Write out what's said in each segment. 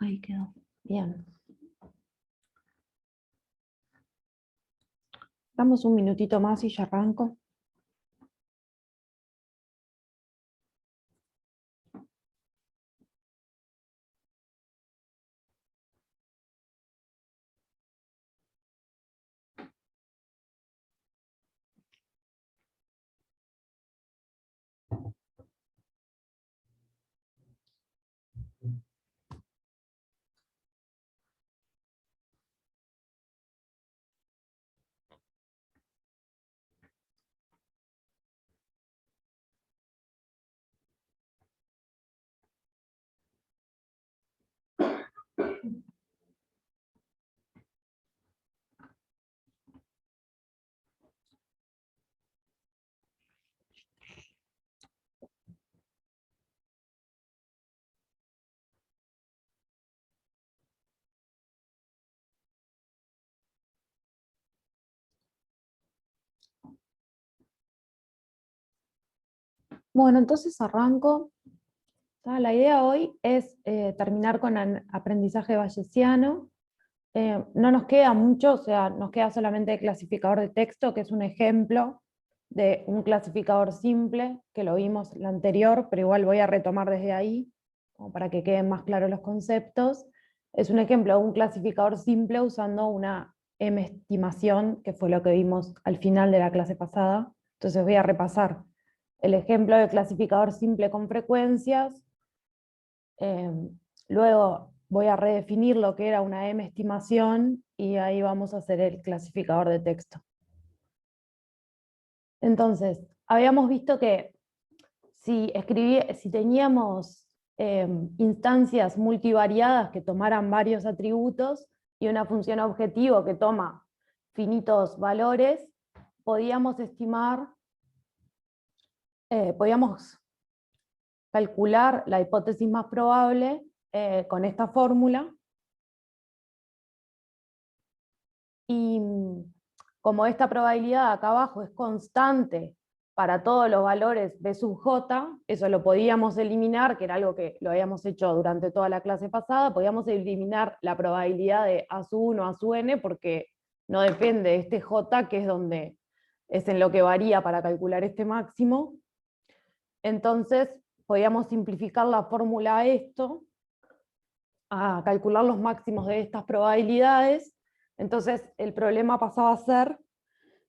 Ahí quedó. Bien. Damos un minutito más y ya arranco. Bueno, entonces arranco. La idea hoy es terminar con el aprendizaje bayesiano. No nos queda mucho, o sea, nos queda solamente el clasificador de texto, que es un ejemplo de un clasificador simple, que lo vimos la anterior, pero igual voy a retomar desde ahí, como para que queden más claros los conceptos. Es un ejemplo de un clasificador simple usando una M-estimación, que fue lo que vimos al final de la clase pasada. Entonces voy a repasar el ejemplo de clasificador simple con frecuencias. Luego voy a redefinir lo que era una M-estimación y ahí vamos a hacer el clasificador de texto. Entonces, habíamos visto que si teníamos instancias multivariadas que tomaran varios atributos y una función objetivo que toma finitos valores, podíamos estimar, podíamos calcular la hipótesis más probable con esta fórmula. Y como esta probabilidad acá abajo es constante para todos los valores B sub j, eso lo podíamos eliminar, que era algo que lo habíamos hecho durante toda la clase pasada, podíamos eliminar la probabilidad de A sub 1, A sub n, porque no depende de este j, que es en lo que varía para calcular este máximo. Entonces, podíamos simplificar la fórmula a esto, a calcular los máximos de estas probabilidades. Entonces, el problema pasaba a ser,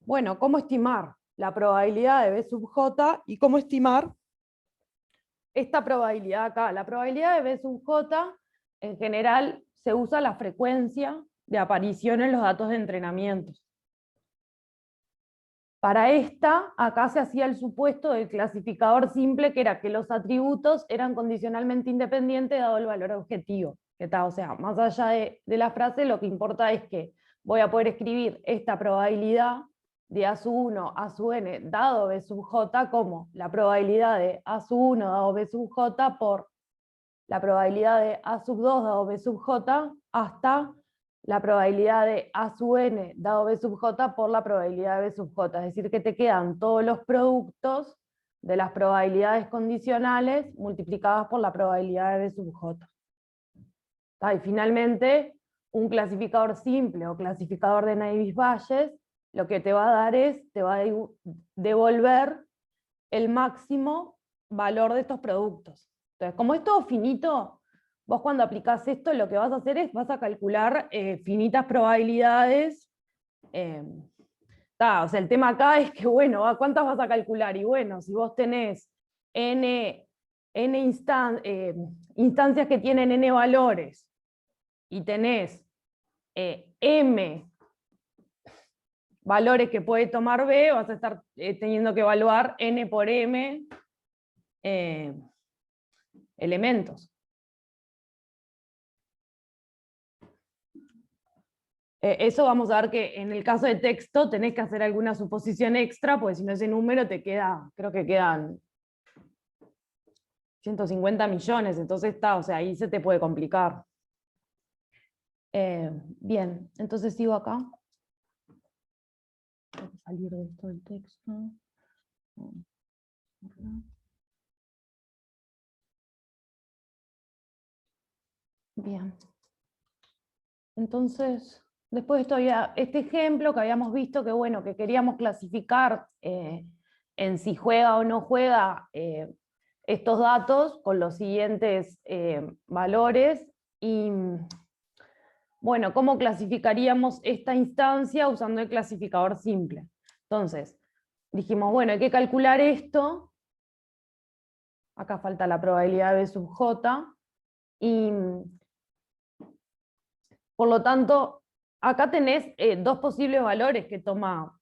bueno, ¿cómo estimar la probabilidad de B sub j y cómo estimar esta probabilidad acá? La probabilidad de B sub j, en general, se usa la frecuencia de aparición en los datos de entrenamiento. Para esta, acá se hacía el supuesto del clasificador simple, que era que los atributos eran condicionalmente independientes dado el valor objetivo. O sea, más allá de la frase, lo que importa es que voy a poder escribir esta probabilidad de A sub 1, A sub n, dado B sub j, como la probabilidad de A sub 1 dado B sub j por la probabilidad de A sub 2 dado B sub j, hasta la probabilidad de A sub n dado B sub j por la probabilidad de B sub j. Es decir, que te quedan todos los productos de las probabilidades condicionales multiplicadas por la probabilidad de B sub j. Y finalmente, un clasificador simple o clasificador de Navier-Bayes, lo que te va a dar te va a devolver el máximo valor de estos productos. Entonces, como es todo finito, vos cuando aplicás esto, lo que vas a hacer es, vas a calcular finitas probabilidades. O sea, el tema acá es que, bueno, ¿cuántas vas a calcular? Y bueno, si vos tenés n instancias que tienen n valores, y tenés m valores que puede tomar B, vas a estar teniendo que evaluar n por m elementos. Eso vamos a ver que en el caso de texto tenés que hacer alguna suposición extra, porque si no ese número te queda, creo que quedan 150 millones, entonces o sea, ahí se te puede complicar. Bien, entonces sigo acá. Tengo que salir de esto del texto. Bien. Entonces, después esto este ejemplo que habíamos visto que, bueno, que queríamos clasificar en si juega o no juega estos datos con los siguientes valores y, bueno, ¿cómo clasificaríamos esta instancia usando el clasificador simple? Entonces, dijimos, bueno, hay que calcular esto, acá falta la probabilidad B sub J, y por lo tanto, acá tenés dos posibles valores que toma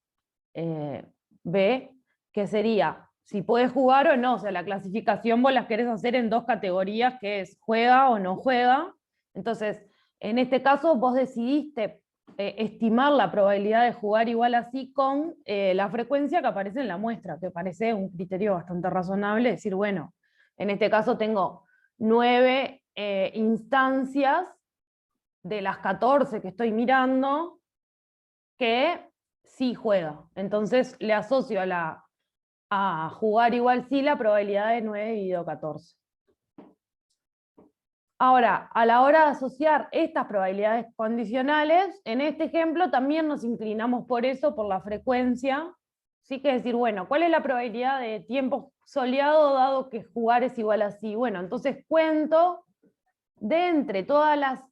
B, que sería si puedes jugar o no, o sea, la clasificación vos las querés hacer en dos categorías, que es juega o no juega. Entonces, en este caso vos decidiste estimar la probabilidad de jugar igual así con la frecuencia que aparece en la muestra, que parece un criterio bastante razonable, decir, bueno, en este caso tengo 9 instancias de las 14 que estoy mirando que sí juega. Entonces le asocio a jugar igual sí la probabilidad de 9 dividido 14. Ahora, a la hora de asociar estas probabilidades condicionales, en este ejemplo también nos inclinamos por eso, por la frecuencia. Sí, que decir, bueno, ¿cuál es la probabilidad de tiempo soleado dado que jugar es igual a sí? Bueno, entonces cuento de entre todas las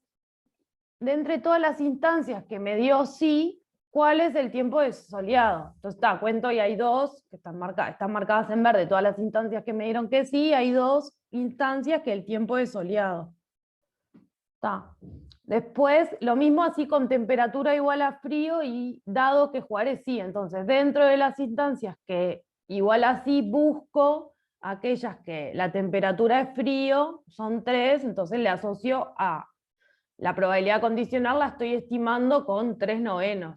instancias que me dio sí, ¿cuál es el tiempo de soleado? Entonces cuento y hay dos que están marcadas en verde, todas las instancias que me dieron que sí, hay dos instancias que el tiempo es soleado. Después, lo mismo así con temperatura igual a frío y dado que jugar es sí. Entonces, dentro de las instancias que igual a sí busco aquellas que la temperatura es frío, son 3, entonces le asocio a la probabilidad condicional, la estoy estimando con 3/9.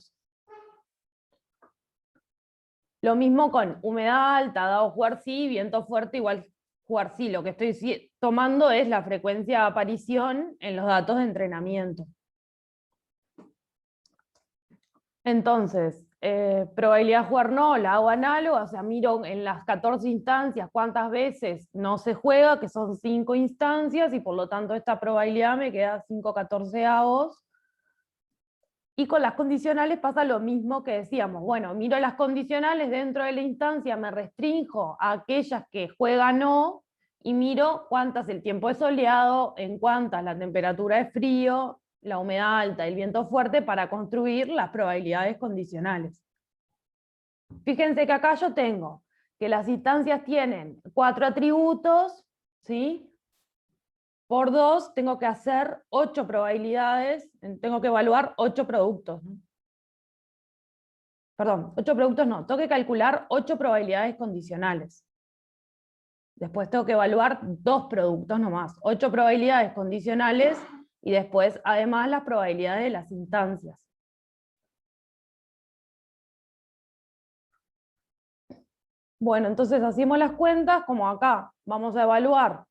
Lo mismo con humedad alta, dado jugar sí, viento fuerte igual jugar sí. Lo que estoy tomando es la frecuencia de aparición en los datos de entrenamiento. Entonces, probabilidad de jugar no, la hago análoga, o sea, miro en las 14 instancias cuántas veces no se juega, que son 5 instancias, y por lo tanto esta probabilidad me queda 5/14. Y con las condicionales pasa lo mismo que decíamos. Bueno, miro las condicionales dentro de la instancia, me restrinjo a aquellas que juegan no, y miro cuántas el tiempo es soleado, en cuántas la temperatura es frío, la humedad alta, el viento fuerte, para construir las probabilidades condicionales. Fíjense que acá yo tengo que las instancias tienen 4 atributos, ¿sí? Por 2 tengo que hacer 8 probabilidades, tengo que evaluar 8 productos. ¿No? Perdón, 8 productos no, tengo que calcular 8 probabilidades condicionales. Después tengo que evaluar 2 productos nomás, 8 probabilidades condicionales y después además las probabilidades de las instancias. Bueno, entonces hacemos las cuentas, como acá vamos a evaluar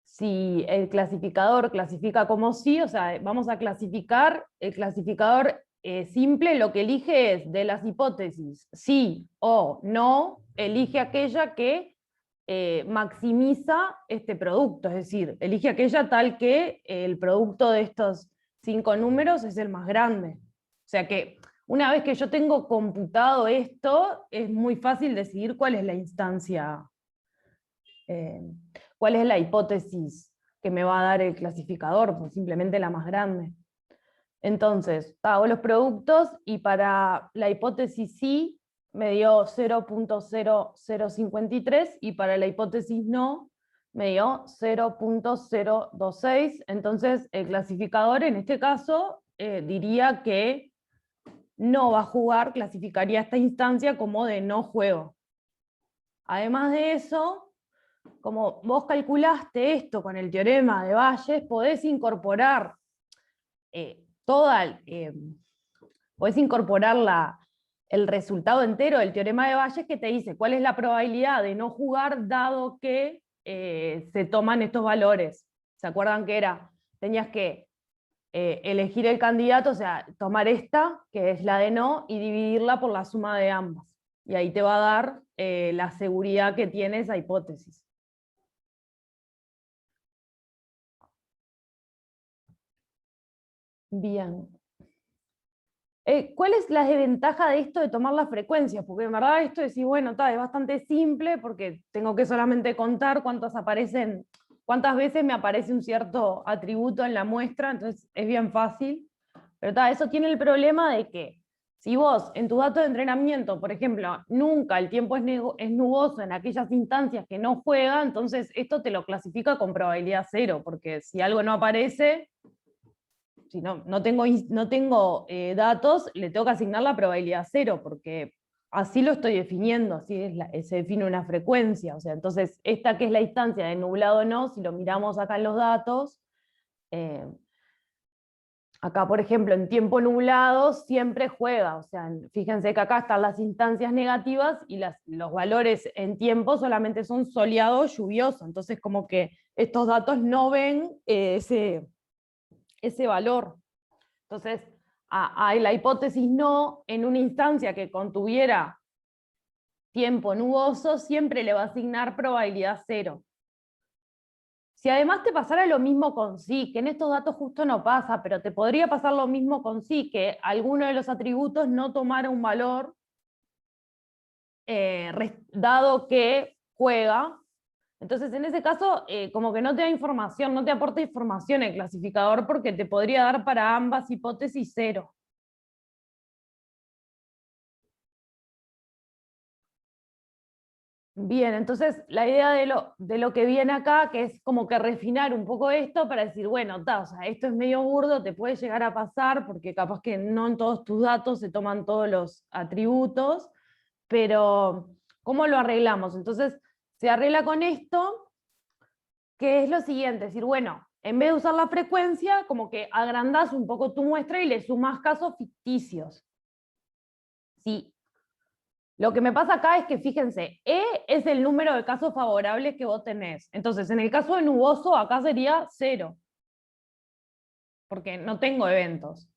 si el clasificador clasifica como sí, o sea, vamos a clasificar, el clasificador simple lo que elige es de las hipótesis sí o no, elige aquella que maximiza este producto, es decir, elige aquella tal que el producto de estos 5 números es el más grande. O sea que una vez que yo tengo computado esto, es muy fácil decidir cuál es la instancia, cuál es la hipótesis que me va a dar el clasificador, pues simplemente la más grande. Entonces, hago los productos y para la hipótesis sí me dio 0.0053 y para la hipótesis no me dio 0.026. Entonces, el clasificador en este caso diría que no va a jugar, clasificaría esta instancia como de no juego. Además de eso, como vos calculaste esto con el teorema de Bayes, podés incorporar podés incorporar el resultado entero del teorema de Bayes que te dice cuál es la probabilidad de no jugar dado que se toman estos valores. ¿Se acuerdan que tenías que elegir el candidato, o sea, tomar esta, que es la de no, y dividirla por la suma de ambas? Y ahí te va a dar la seguridad que tiene esa hipótesis. Bien. ¿Cuál es la desventaja de esto de tomar las frecuencias? Porque en verdad esto de decir, bueno, es bastante simple porque tengo que solamente contar cuántas veces me aparece un cierto atributo en la muestra, entonces es bien fácil. Pero eso tiene el problema de que si vos en tu dato de entrenamiento, por ejemplo, nunca el tiempo es nuboso en aquellas instancias que no juega, entonces esto te lo clasifica con probabilidad cero, porque si algo no aparece, si no tengo datos, le tengo que asignar la probabilidad cero, porque así lo estoy definiendo, se define una frecuencia. O sea, entonces, esta que es la instancia de nublado o no, si lo miramos acá en los datos, acá, por ejemplo, en tiempo nublado siempre juega. O sea, fíjense que acá están las instancias negativas y los valores en tiempo solamente son soleado o lluvioso. Entonces, como que estos datos no ven ese valor. Entonces, a la hipótesis no, en una instancia que contuviera tiempo nuboso, siempre le va a asignar probabilidad cero. Si además te pasara lo mismo con sí, que en estos datos justo no pasa, pero te podría pasar lo mismo con sí, que alguno de los atributos no tomara un valor, dado que juega. Entonces, en ese caso, como que no te da información, no te aporta información el clasificador, porque te podría dar para ambas hipótesis cero. Bien, entonces la idea de lo que viene acá, que es como que refinar un poco esto para decir, bueno, o sea, esto es medio burdo, te puede llegar a pasar, porque capaz que no en todos tus datos se toman todos los atributos, pero ¿cómo lo arreglamos? Entonces, se arregla con esto, que es lo siguiente, es decir, bueno, en vez de usar la frecuencia, como que agrandás un poco tu muestra y le sumás casos ficticios. Si Lo que me pasa acá es que, fíjense, E es el número de casos favorables que vos tenés. Entonces, en el caso de nuboso, acá sería 0, porque no tengo eventos.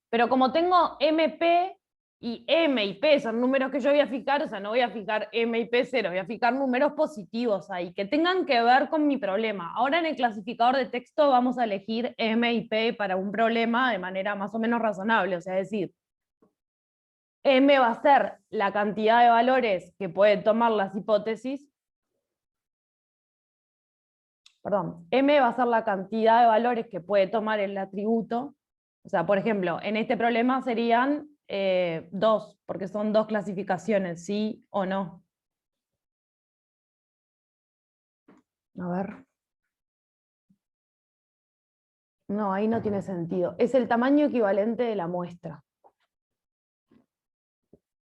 Pero como tengo MP y M y P son números que yo voy a fijar, o sea, no voy a fijar M y P 0, voy a fijar números positivos ahí, que tengan que ver con mi problema. Ahora en el clasificador de texto vamos a elegir M y P para un problema de manera más o menos razonable, o sea, es decir, M va a ser la cantidad de valores que pueden tomar las hipótesis. Perdón, M va a ser la cantidad de valores que puede tomar el atributo. O sea, por ejemplo, en este problema serían 2, porque son 2 clasificaciones, sí o no. A ver. No, ahí no tiene sentido. Es el tamaño equivalente de la muestra.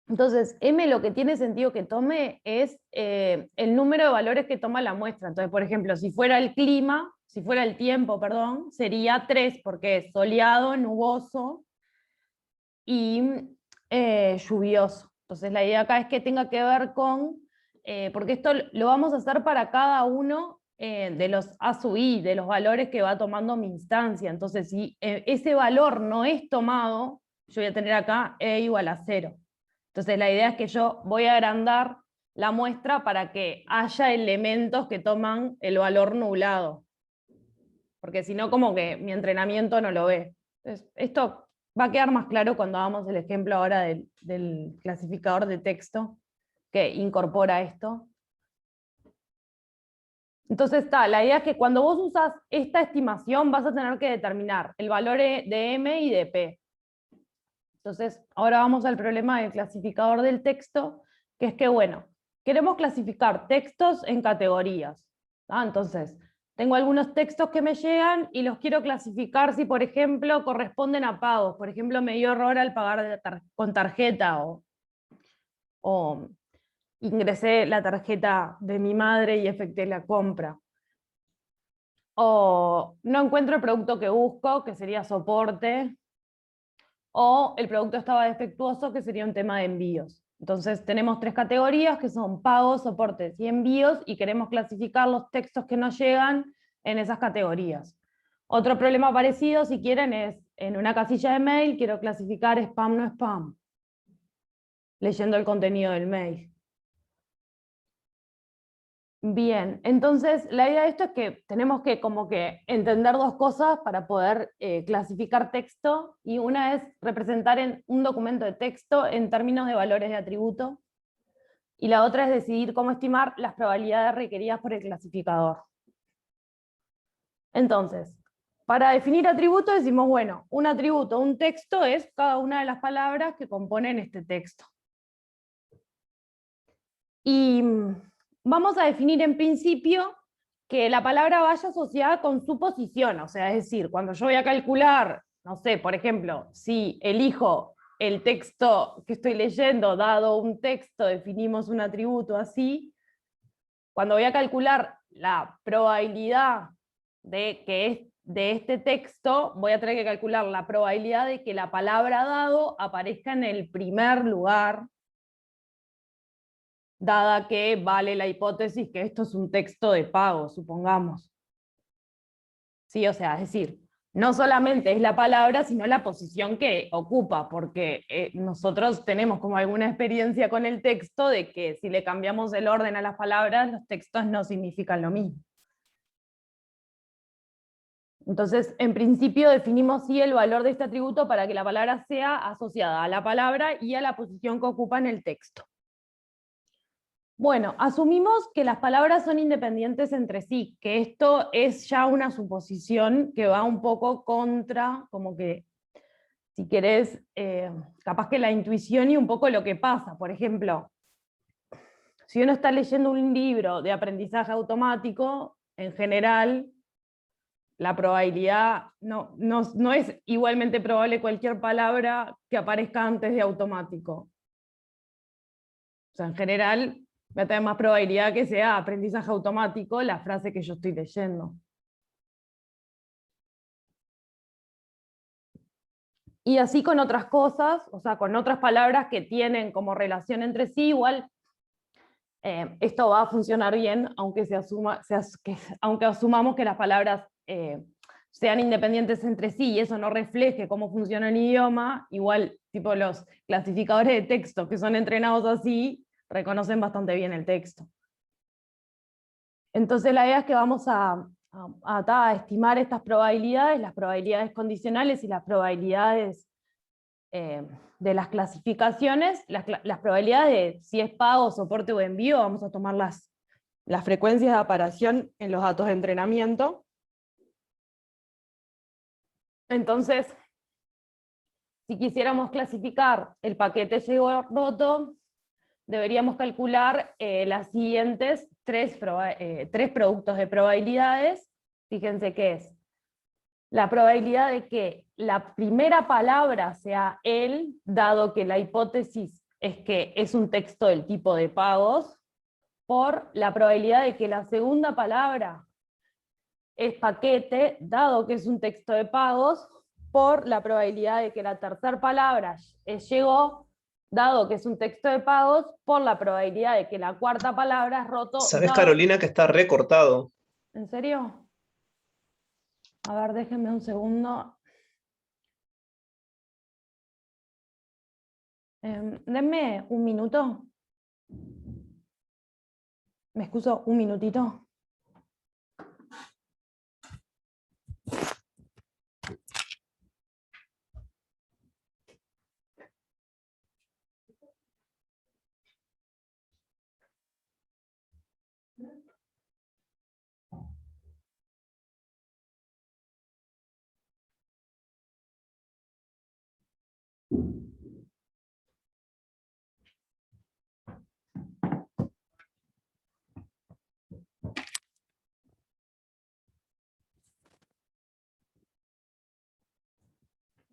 Entonces, M lo que tiene sentido que tome es el número de valores que toma la muestra. Entonces, por ejemplo, si fuera el clima, si fuera el tiempo, perdón, sería 3, porque es soleado, nuboso y lluvioso. Entonces, la idea acá es que tenga que ver con, porque esto lo vamos a hacer para cada uno de los A sub I, de los valores que va tomando mi instancia. Entonces, si ese valor no es tomado, yo voy a tener acá E igual a 0. Entonces la idea es que yo voy a agrandar la muestra para que haya elementos que toman el valor nublado. Porque si no, como que mi entrenamiento no lo ve. Entonces, esto va a quedar más claro cuando hagamos el ejemplo ahora del clasificador de texto que incorpora esto. Entonces la idea es que cuando vos usas esta estimación vas a tener que determinar el valor de M y de P. Entonces, ahora vamos al problema del clasificador del texto, que es que, bueno, queremos clasificar textos en categorías. Entonces, tengo algunos textos que me llegan y los quiero clasificar si, por ejemplo, corresponden a pagos. Por ejemplo, me dio error al pagar con tarjeta o ingresé la tarjeta de mi madre y efectué la compra. O no encuentro el producto que busco, que sería soporte, o el producto estaba defectuoso, que sería un tema de envíos. Entonces tenemos 3 categorías que son pagos, soportes y envíos, y queremos clasificar los textos que nos llegan en esas categorías. Otro problema parecido, si quieren, es en una casilla de mail, quiero clasificar spam no spam, leyendo el contenido del mail. Bien, entonces la idea de esto es que tenemos que como que entender dos cosas para poder clasificar texto, y una es representar en un documento de texto en términos de valores de atributo, y la otra es decidir cómo estimar las probabilidades requeridas por el clasificador. Entonces, para definir atributo decimos, bueno, un atributo, un texto es cada una de las palabras que componen este texto. Y vamos a definir en principio que la palabra vaya asociada con su posición, o sea, es decir, cuando yo voy a calcular, no sé, por ejemplo, si elijo el texto que estoy leyendo, dado un texto, definimos un atributo así, cuando voy a calcular la probabilidad de este texto, voy a tener que calcular la probabilidad de que la palabra dado aparezca en el primer lugar, dada que vale la hipótesis que esto es un texto de pago, supongamos. Sí, o sea, es decir, no solamente es la palabra, sino la posición que ocupa, porque nosotros tenemos como alguna experiencia con el texto de que si le cambiamos el orden a las palabras, los textos no significan lo mismo. Entonces, en principio definimos sí el valor de este atributo para que la palabra sea asociada a la palabra y a la posición que ocupa en el texto. Bueno, asumimos que las palabras son independientes entre sí, que esto es ya una suposición que va un poco contra, como que, si querés, capaz que la intuición y un poco lo que pasa. Por ejemplo, si uno está leyendo un libro de aprendizaje automático, en general, la probabilidad no es igualmente probable cualquier palabra que aparezca antes de automático. O sea, en general, va a tener más probabilidad que sea aprendizaje automático la frase que yo estoy leyendo. Y así con otras cosas, o sea, con otras palabras que tienen como relación entre sí, igual esto va a funcionar bien, aunque, aunque asumamos que las palabras sean independientes entre sí y eso no refleje cómo funciona el idioma, igual tipo los clasificadores de texto que son entrenados así, reconocen bastante bien el texto. Entonces la idea es que vamos a estimar estas probabilidades, las probabilidades condicionales y las probabilidades de las clasificaciones, las probabilidades de si es pago, soporte o envío. Vamos a tomar las frecuencias de aparición en los datos de entrenamiento. Entonces, si quisiéramos clasificar el paquete llegó roto, deberíamos calcular las siguientes tres productos de probabilidades. Fíjense qué es la probabilidad de que la primera palabra sea él, dado que la hipótesis es que es un texto del tipo de pagos, por la probabilidad de que la segunda palabra es paquete, dado que es un texto de pagos, por la probabilidad de que la tercera palabra es llegó, dado que es un texto de pagos, por la probabilidad de que la cuarta palabra es roto. ¿Sabés, Carolina, que está recortado? ¿En serio? A ver, déjenme un segundo. Denme un minuto. ¿Me excuso un minutito?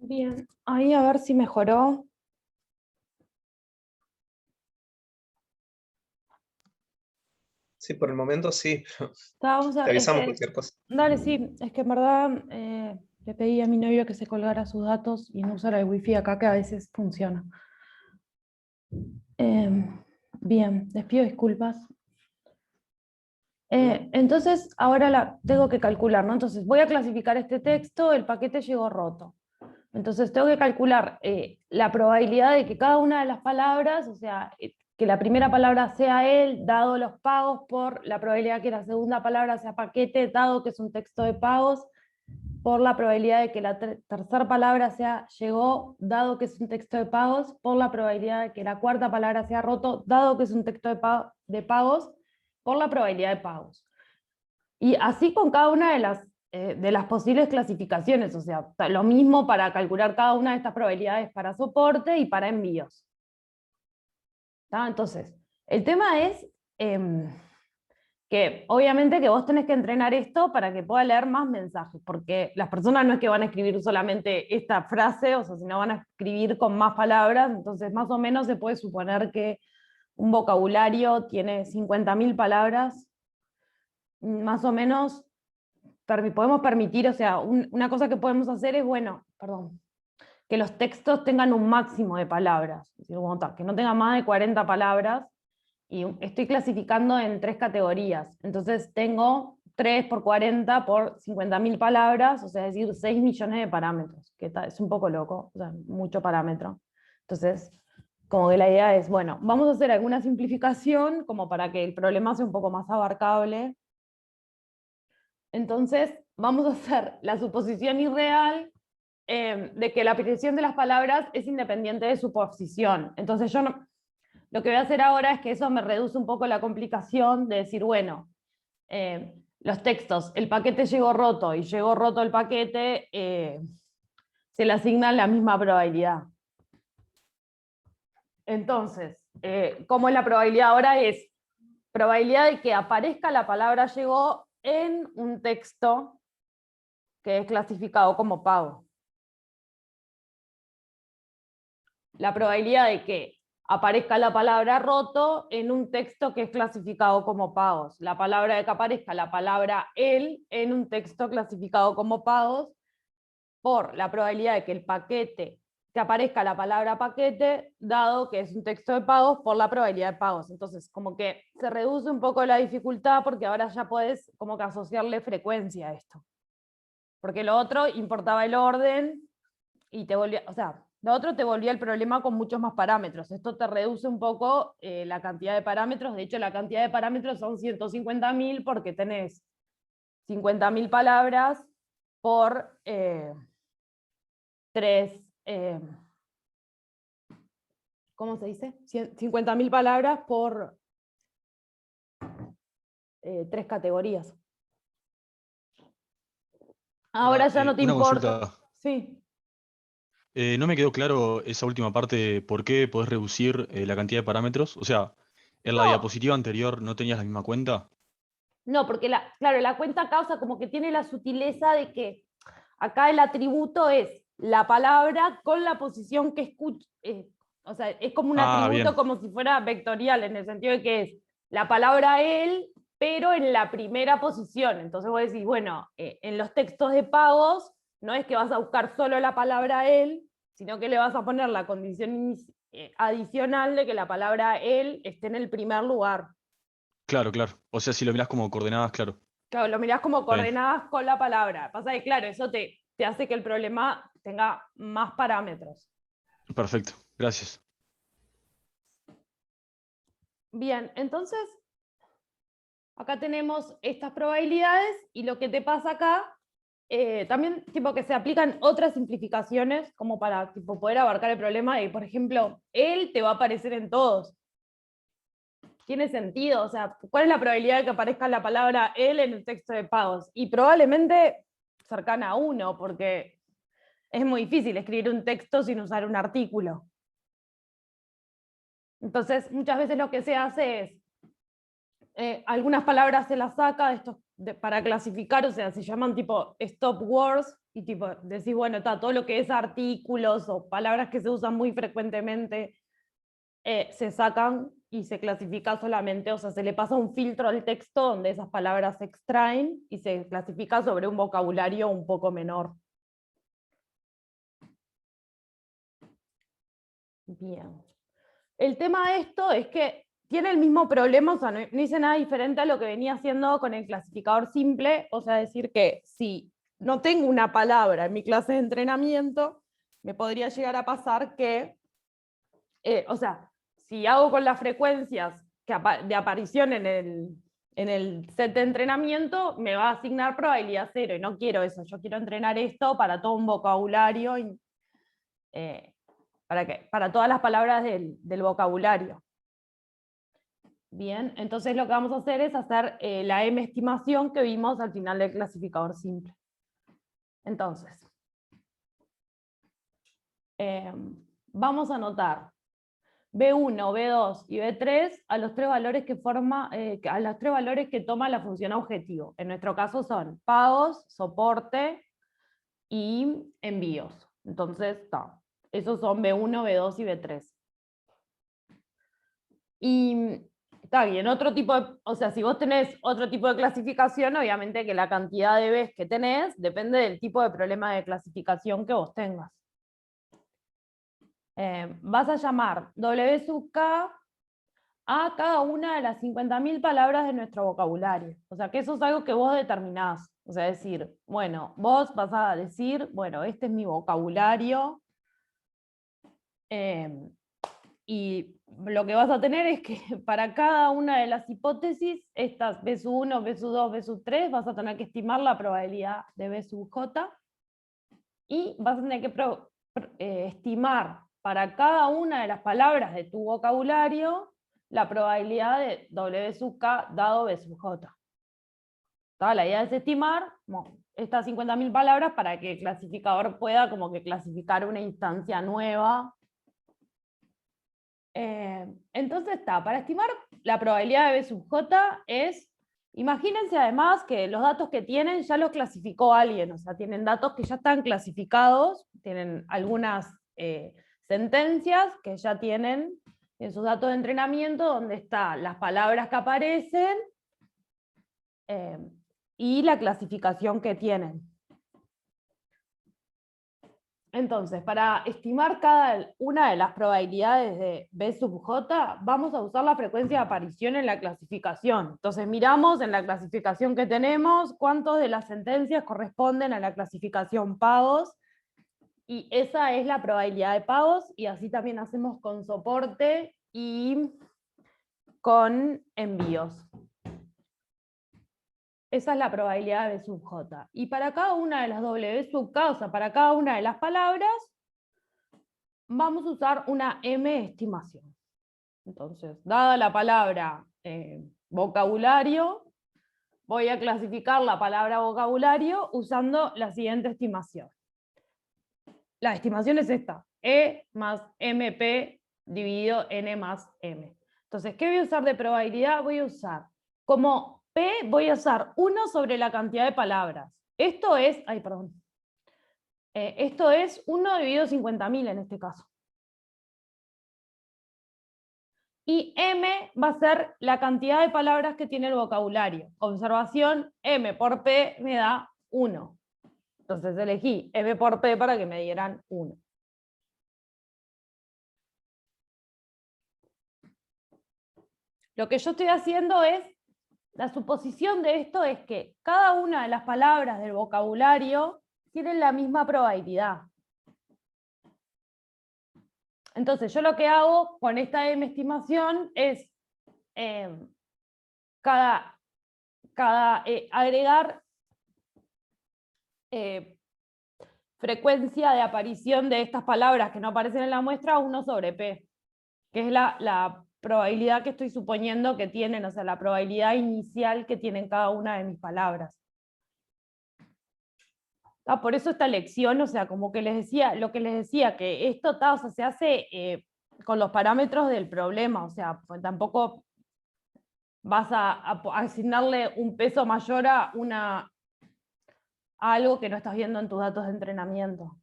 Bien, ahí a ver si mejoró. Sí, por el momento sí. Te Vamos a, avisamos cualquier cosa. dale, sí, es que en verdad le pedí a mi novio que se colgara sus datos y no usara el wifi acá, que a veces funciona. Bien, les pido disculpas. Entonces, ahora tengo que calcular, ¿no? Entonces, voy a clasificar este texto, el paquete llegó roto. Entonces, tengo que calcular la probabilidad de que cada una de las palabras, o sea, que la primera palabra sea él, dado los pagos, por la probabilidad que la segunda palabra sea paquete, dado que es un texto de pagos, por la probabilidad de que la tercera palabra sea llegó, dado que es un texto de pagos, por la probabilidad de que la cuarta palabra sea roto, dado que es un texto de pagos, por la probabilidad de pagos. Y así con cada una de las posibles clasificaciones, o sea, lo mismo para calcular cada una de estas probabilidades para soporte y para envíos. ¿Tá? Entonces, el tema es que obviamente que vos tenés que entrenar esto para que pueda leer más mensajes, porque las personas no es que van a escribir solamente esta frase, o sea, sino van a escribir con más palabras, entonces más o menos se puede suponer que un vocabulario tiene 50.000 palabras, más o menos podemos permitir, o sea, una cosa que podemos hacer es, bueno, perdón, que los textos tengan un máximo de palabras, es decir, que no tengan más de 40 palabras, y estoy clasificando en 3 categorías. Entonces tengo 3 por 40 por 50.000 palabras, o sea, es decir, 6 millones de parámetros, que es un poco loco, o sea, mucho parámetro. Entonces, como que la idea es, bueno, vamos a hacer alguna simplificación como para que el problema sea un poco más abarcable. Entonces, vamos a hacer la suposición irreal de que la aparición de las palabras es independiente de su posición. Entonces yo no, lo que voy a hacer ahora es que eso me reduce un poco la complicación de decir, bueno, los textos, el paquete llegó roto y llegó roto el paquete, se le asigna la misma probabilidad. Entonces, ¿cómo es la probabilidad ahora? Es probabilidad de que aparezca la palabra llegó en un texto que es clasificado como pago. La probabilidad de que aparezca la palabra roto en un texto que es clasificado como pagos. La palabra de que aparezca la palabra él en un texto clasificado como pagos, por la probabilidad de que el paquete, que aparezca la palabra paquete, dado que es un texto de pagos, por la probabilidad de pagos. Entonces, como que se reduce un poco la dificultad porque ahora ya puedes como que asociarle frecuencia a esto. Porque lo otro importaba el orden y te volvía, o sea, lo otro te volvía el problema con muchos más parámetros. Esto te reduce un poco la cantidad de parámetros. De hecho, la cantidad de parámetros son 150.000 porque tenés 50.000 palabras por 3, ¿cómo se dice? 50.000 palabras por 3 categorías. Ahora ya no te Una importa. consulta. Sí. No me quedó claro esa última parte, ¿por qué podés reducir la cantidad de parámetros? O sea, en la No, diapositiva anterior no tenías la misma cuenta. no, porque claro, la cuenta causa como que tiene la sutileza de que acá el atributo es la palabra con la posición que escucha, o sea, es como un Ah, atributo bien. como si fuera vectorial, en el sentido de que es la palabra él, pero en la primera posición. Entonces vos decís, bueno, en los textos de pagos no es que vas a buscar solo la palabra él, sino que le vas a poner la condición adicional de que la palabra él esté en el primer lugar. Claro, claro. O sea, si lo mirás como coordenadas, claro. Claro, lo mirás como Está bien. coordenadas con la palabra. Pasa que, claro, eso te hace que el problema tenga más parámetros. Perfecto. Gracias. Bien, entonces, acá tenemos estas probabilidades y lo que te pasa acá, también tipo que se aplican otras simplificaciones como para tipo, poder abarcar el problema y, por ejemplo, él te va a aparecer en todos. Tiene sentido, o sea, ¿cuál es la probabilidad de que aparezca la palabra él en el texto de pagos? Y probablemente cercana a 1, porque es muy difícil escribir un texto sin usar un artículo. Entonces, muchas veces lo que se hace es, algunas palabras se las saca de estos, para clasificar, o sea, se llaman tipo stop words, y tipo, decís, bueno, está todo lo que es artículos o palabras que se usan muy frecuentemente, se sacan y se clasifica solamente, o sea, se le pasa un filtro al texto donde esas palabras se extraen y se clasifica sobre un vocabulario un poco menor. Bien. El tema de esto es que tiene el mismo problema, o sea, no hice nada diferente a lo que venía haciendo con el clasificador simple, o sea, decir que si no tengo una palabra en mi clase de entrenamiento, me podría llegar a pasar que, o sea, si hago con las frecuencias de aparición en el set de entrenamiento, me va a asignar probabilidad 0, y no quiero eso. Yo quiero entrenar esto para todo un vocabulario, para todas las palabras del vocabulario. Bien, entonces lo que vamos a hacer es hacer la M estimación que vimos al final del clasificador simple. Entonces, vamos a anotar B1, B2 y B3 a los tres valores que toma la función objetivo. En nuestro caso son pagos, soporte y envíos. Entonces, esos son B1, B2 y B3. Y está bien, otro tipo o sea, si vos tenés otro tipo de clasificación, obviamente que la cantidad de Bs que tenés depende del tipo de problema de clasificación que vos tengas. Vas a llamar W sub K a cada una de las 50.000 palabras de nuestro vocabulario. O sea, que eso es algo que vos determinás. O sea, decir, bueno, vos vas a decir, bueno, este es mi vocabulario, y lo que vas a tener es que para cada una de las hipótesis, estas B sub 1, B sub 2, B sub 3, vas a tener que estimar la probabilidad de B sub J, y vas a tener que estimar para cada una de las palabras de tu vocabulario la probabilidad de W sub K dado B sub J. La idea es estimar estas 50.000 palabras para que el clasificador pueda como que clasificar una instancia nueva. Entonces para estimar la probabilidad de B sub J es, imagínense además que los datos que tienen ya los clasificó alguien, o sea, tienen datos que ya están clasificados, tienen algunas sentencias que ya tienen en sus datos de entrenamiento, donde están las palabras que aparecen y la clasificación que tienen. Entonces, para estimar cada una de las probabilidades de B sub J, vamos a usar la frecuencia de aparición en la clasificación. Entonces miramos en la clasificación que tenemos cuántos de las sentencias corresponden a la clasificación pagos, y esa es la probabilidad de pagos, y así también hacemos con soporte y con envíos. Esa es la probabilidad de B sub J. Y para cada una de las W sub K, o sea, para cada una de las palabras, vamos a usar una M estimación. Entonces, dada la palabra vocabulario, voy a clasificar la palabra vocabulario usando la siguiente estimación. La estimación es esta: E más MP dividido N más M. Entonces, ¿qué voy a usar de probabilidad? Voy a usar como P, voy a usar 1 sobre la cantidad de palabras. Esto es, esto es 1 dividido 50.000 en este caso. Y M va a ser la cantidad de palabras que tiene el vocabulario. Observación, M por P me da 1. Entonces elegí M por P para que me dieran 1. Lo que yo estoy haciendo es, la suposición de esto es que cada una de las palabras del vocabulario tienen la misma probabilidad. Entonces yo lo que hago con esta M estimación es agregar frecuencia de aparición de estas palabras que no aparecen en la muestra a 1 sobre P, que es la probabilidad que estoy suponiendo que tienen, o sea, la probabilidad inicial que tienen cada una de mis palabras. Por eso esta lección, o sea, como que les decía, lo que les decía, que esto o sea, se hace con los parámetros del problema, o sea, pues tampoco vas a asignarle un peso mayor a algo que no estás viendo en tus datos de entrenamiento.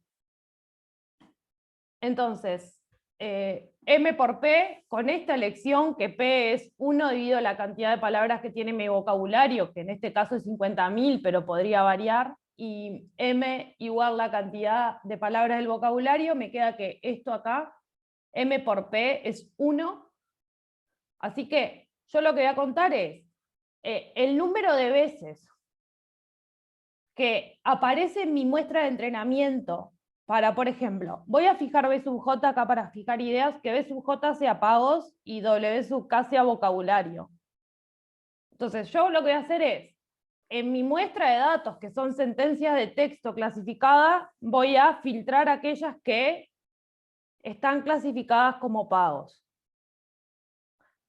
Entonces, M por P, con esta elección, que P es 1 dividido la cantidad de palabras que tiene mi vocabulario, que en este caso es 50.000, pero podría variar, y M igual la cantidad de palabras del vocabulario, me queda que esto acá, M por P es 1. Así que yo lo que voy a contar es el número de veces que aparece en mi muestra de entrenamiento para, por ejemplo, voy a fijar B sub J acá para fijar ideas, que B sub J sea pagos y W sub K sea vocabulario. Entonces yo lo que voy a hacer es, en mi muestra de datos, que son sentencias de texto clasificadas, voy a filtrar aquellas que están clasificadas como pagos.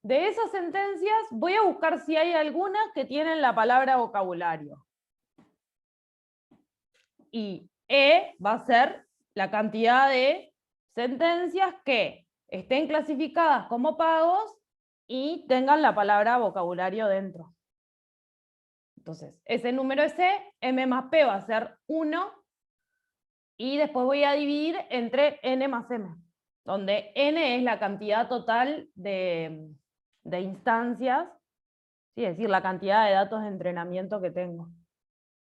De esas sentencias voy a buscar si hay algunas que tienen la palabra vocabulario. Y E va a ser la cantidad de sentencias que estén clasificadas como pagos y tengan la palabra vocabulario dentro. Entonces, ese número es E, M más P va a ser 1, y después voy a dividir entre N más M, donde N es la cantidad total de instancias, ¿sí? Es decir, la cantidad de datos de entrenamiento que tengo.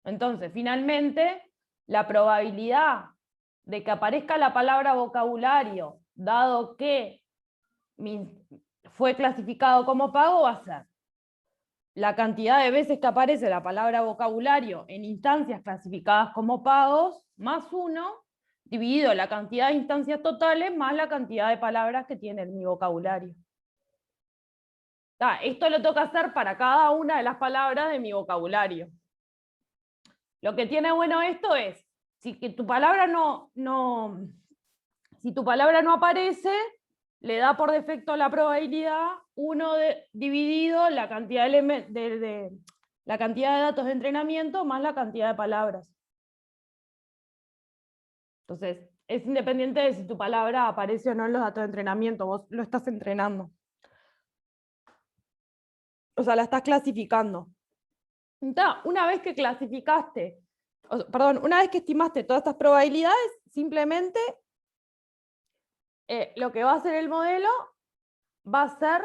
Entonces, finalmente, la probabilidad de que aparezca la palabra vocabulario, dado que fue clasificado como pago, va a ser la cantidad de veces que aparece la palabra vocabulario en instancias clasificadas como pagos, más 1, dividido la cantidad de instancias totales, más la cantidad de palabras que tiene mi vocabulario. Esto lo tengo que hacer para cada una de las palabras de mi vocabulario. Lo que tiene bueno esto es, si tu palabra no aparece, le da por defecto la probabilidad 1 dividido la cantidad la cantidad de datos de entrenamiento más la cantidad de palabras. Entonces, es independiente de si tu palabra aparece o no en los datos de entrenamiento, vos lo estás entrenando. O sea, la estás clasificando. Entonces, una vez que clasificaste, una vez que estimaste todas estas probabilidades, simplemente lo que va a hacer el modelo va a ser,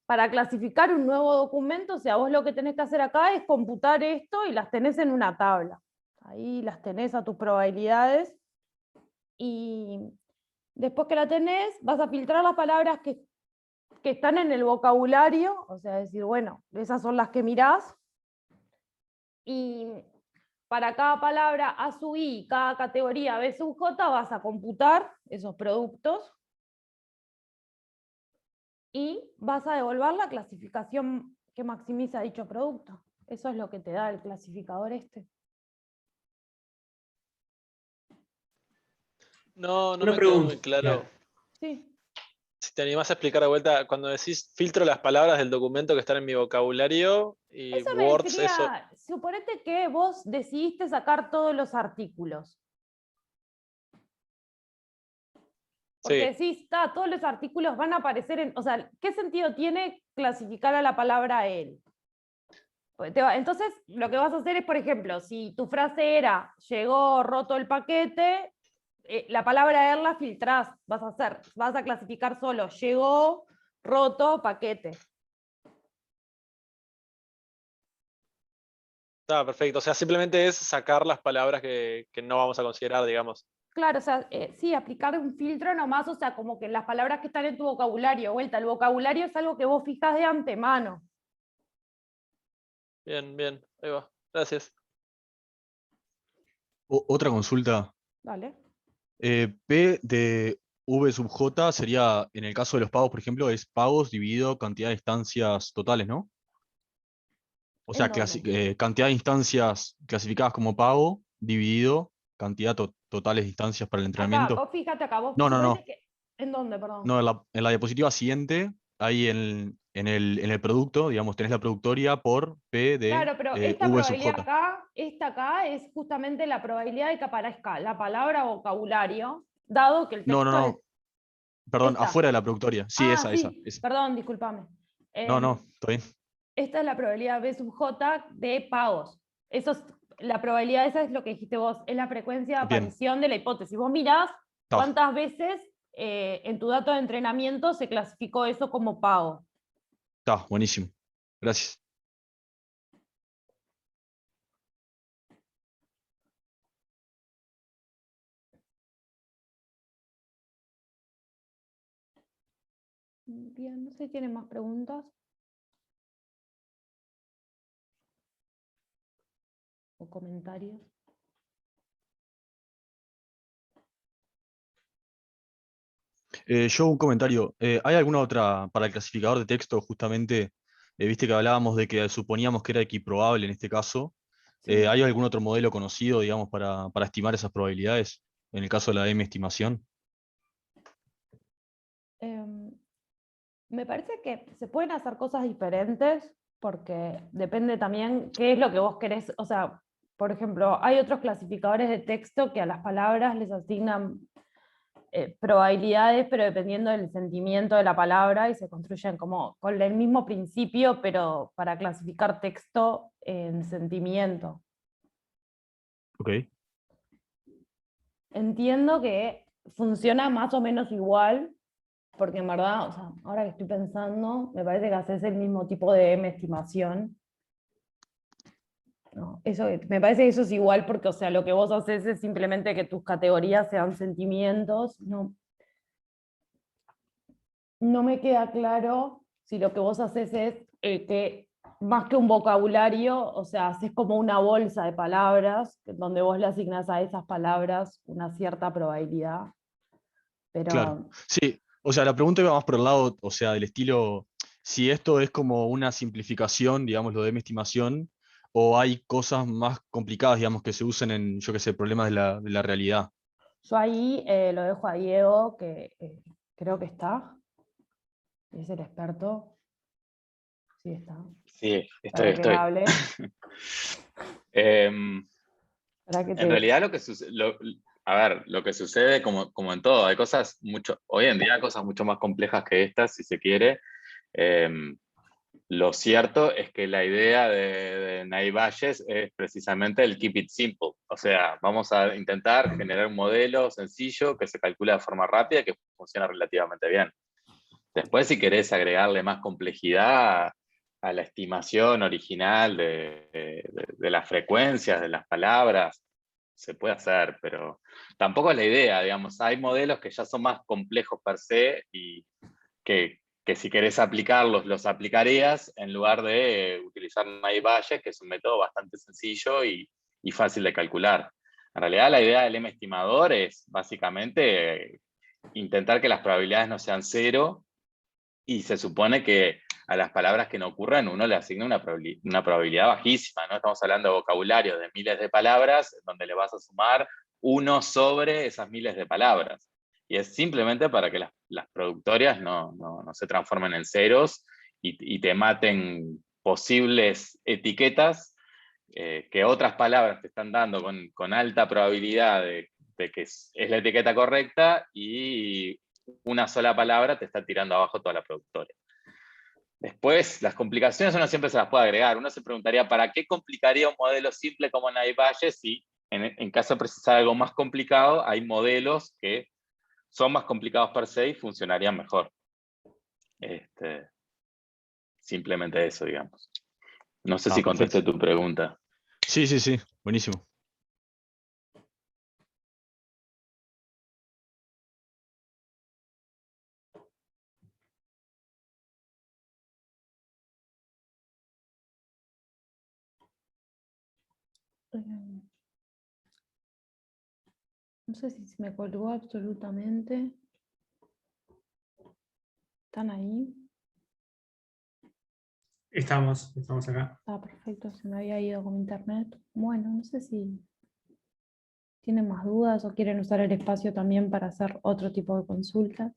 para clasificar un nuevo documento, o sea, vos lo que tenés que hacer acá es computar esto y las tenés en una tabla. Ahí las tenés a tus probabilidades, y después que la tenés, vas a filtrar las palabras que están en el vocabulario, o sea, decir, bueno, esas son las que mirás, y para cada palabra A sub I y cada categoría B sub J vas a computar esos productos y vas a devolver la clasificación que maximiza dicho producto. Eso es lo que te da el clasificador este. No Una me quedó muy pregunta. claro. Sí. Si te animás a explicar de vuelta, cuando decís filtro las palabras del documento que están en mi vocabulario y Eso words, eso. suponete que vos decidiste sacar todos los artículos. Porque Sí, decís, todos los artículos van a aparecer en... O sea, ¿qué sentido tiene clasificar a la palabra él? Entonces, lo que vas a hacer es, por ejemplo, si tu frase era, llegó roto el paquete, la palabra él la filtrás, vas a clasificar solo, llegó roto paquete. está perfecto. O sea, simplemente es sacar las palabras que no vamos a considerar, digamos. Claro, o sea, sí, aplicar un filtro nomás, o sea, como que las palabras que están en tu vocabulario, vuelta, el vocabulario es algo que vos fijas de antemano. Bien, bien, ahí va. Gracias. Otra consulta. Dale. P de V sub J sería, en el caso de los pagos, por ejemplo, es pagos dividido cantidad de instancias totales, ¿no? O ¿En sea, dónde? cantidad de instancias clasificadas como pago dividido cantidad totales de instancias para el Acá, entrenamiento. vos fíjate acá, vos No, no, suponete no. que... ¿En dónde, perdón? No, en la diapositiva siguiente, ahí en el producto, digamos, tenés la productoria por P de Claro, pero esta V sub probabilidad J. acá, esta acá es justamente la probabilidad de que aparezca la palabra vocabulario, dado que el No, no, texto es no. Perdón, esta. afuera de la productoria. Sí, Ah, esa, sí, esa. perdón, discúlpame. No, no, está bien. Esta es la probabilidad B sub J de pagos. La probabilidad esa es lo que dijiste vos, es la frecuencia de Bien, aparición de la hipótesis. Vos mirás está, cuántas veces en tu dato de entrenamiento se clasificó eso como pago. está, buenísimo. Gracias. Bien, no sé si tienen más preguntas o comentarios. Yo un comentario. ¿Hay alguna otra para el clasificador de texto, justamente? Viste que hablábamos de que suponíamos que era equiprobable en este caso. Sí. ¿Hay algún otro modelo conocido, digamos, para estimar esas probabilidades? En el caso de la M-estimación. Em, Me parece que se pueden hacer cosas diferentes porque depende también qué es lo que vos querés. O sea, por ejemplo, hay otros clasificadores de texto que a las palabras les asignan probabilidades, pero dependiendo del sentimiento de la palabra y se construyen como con el mismo principio, pero para clasificar texto en sentimiento. Ok. Entiendo que funciona más o menos igual, porque en verdad, o sea, ahora que estoy pensando, me parece que haces el mismo tipo de estimación. No, eso, me parece que eso es igual porque, o sea, lo que vos haces es simplemente que tus categorías sean sentimientos. No, no me queda claro si lo que vos haces es que más que un vocabulario, o sea, haces como una bolsa de palabras donde vos le asignas a esas palabras una cierta probabilidad. Claro. Pero Sí, o sea, la pregunta iba más por el lado, o sea, del estilo, si esto es como una simplificación, digamos, lo de mi estimación, o hay cosas más complicadas, digamos, que se usen en, yo qué sé, problemas de la realidad. yo ahí lo dejo a Diego, que creo que está, es el experto, sí está, Sí, para que estoy. hable, Em, para que en te... realidad lo que sucede, a ver, lo que sucede como en todo, hay cosas mucho, hoy en día hay cosas mucho más complejas que estas, si se quiere. Em, lo cierto es que la idea de Naive Bayes es precisamente el keep it simple. O sea, vamos a intentar generar un modelo sencillo que se calcula de forma rápida y que funciona relativamente bien. Después, si querés agregarle más complejidad a la estimación original de las frecuencias de las palabras, se puede hacer, pero tampoco es la idea, digamos. Hay modelos que ya son más complejos per se y que si querés aplicarlos, los aplicarías en lugar de utilizar Naive Bayes, que es un método bastante sencillo y fácil de calcular. En realidad, la idea del M-estimador es básicamente intentar que las probabilidades no sean cero, y se supone que a las palabras que no ocurran uno le asigna una probabilidad bajísima, ¿no? Estamos hablando de vocabulario de miles de palabras, donde le vas a sumar uno sobre esas miles de palabras. Y es simplemente para que las productorias no se transformen en ceros y te maten posibles etiquetas que otras palabras te están dando con alta probabilidad de que es la etiqueta correcta, y una sola palabra te está tirando abajo toda la productora. Después, las complicaciones uno siempre se las puede agregar. Uno se preguntaría, ¿para qué complicaría un modelo simple como Naive Bayes si en caso de precisar algo más complicado hay modelos que son más complicados per se y funcionarían mejor? Simplemente eso, digamos. No sé Ah, si perfecto. contesté tu pregunta. Sí, sí, sí, buenísimo. No sé si se me colgó absolutamente. ¿Están ahí? Estamos acá. Ah, perfecto, se me había ido con internet. Bueno, no sé si tienen más dudas o quieren usar el espacio también para hacer otro tipo de consultas.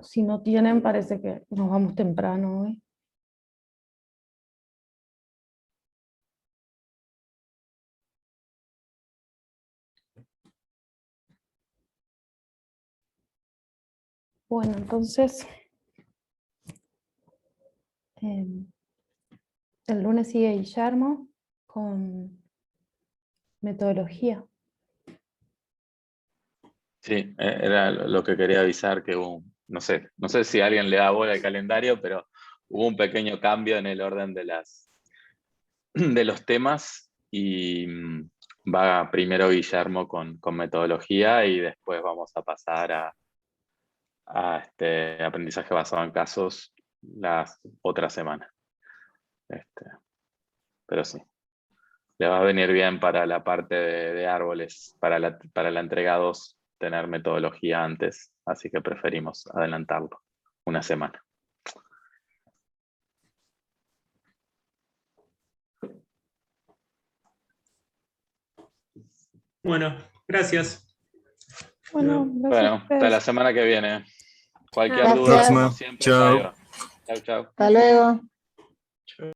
Si no tienen, parece que nos vamos temprano hoy. Bueno, entonces, el lunes sigue Guillermo con metodología. Sí, era lo que quería avisar, que hubo, no sé si alguien le da bola al calendario, pero hubo un pequeño cambio en el orden de los temas, y va primero Guillermo con metodología y después vamos a pasar aprendizaje basado en casos la otra semana. Pero sí, le va a venir bien para la parte de árboles, para la entrega 2, tener metodología antes, así que preferimos adelantarlo una semana. Bueno, gracias. Bueno, Bueno, gracias a Bueno, hasta ustedes. la semana que viene. Cualquier Gracias. duda, como siempre, Chao. Chao, chao. Hasta luego.